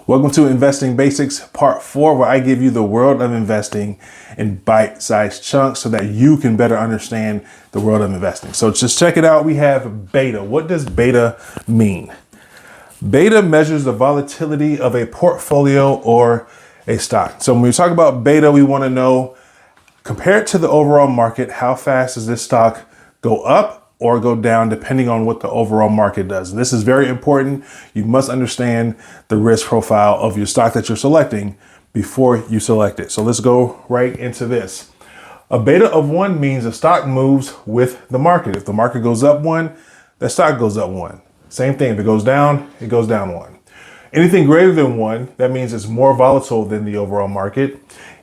Welcome to Investing Basics Part 4, where I give you the world of investing in bite-sized chunks so that you can better understand the world of investing. So just check it out. We have beta. What does beta mean? Beta measures the volatility of a portfolio or a stock. So when we talk about beta, we want to know, compared to the overall market, how fast does this stock go up or go down depending on what the overall market does. And this is very important. You must understand the risk profile of your stock that you're selecting before you select it. So let's go right into this. A beta of 1 means a stock moves with the market. If the market goes up 1, the stock goes up 1. Same thing, if it goes down 1. Anything greater than 1, that means it's more volatile than the overall market.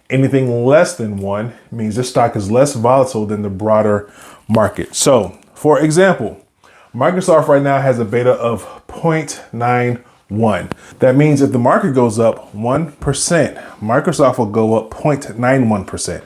Anything less than 1 means this stock is less volatile than the broader market. So, for example, Microsoft right now has a beta of 0.91. That means if the market goes up 1%, Microsoft will go up 0.91%.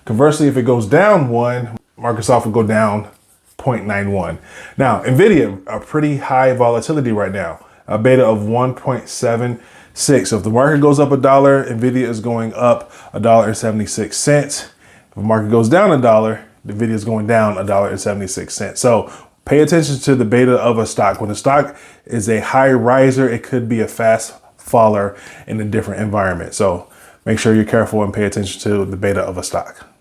Conversely, if it goes down 1, Microsoft will go down 0.91. Now, NVIDIA, a pretty high volatility right now, a beta of 1.76. So if the market goes up $1, NVIDIA is going up $1.76. If the market goes down $1, the NVIDIA is going down $1.76. So pay attention to the beta of a stock. When a stock is a high riser, it could be a fast faller in a different environment. So make sure you're careful and pay attention to the beta of a stock.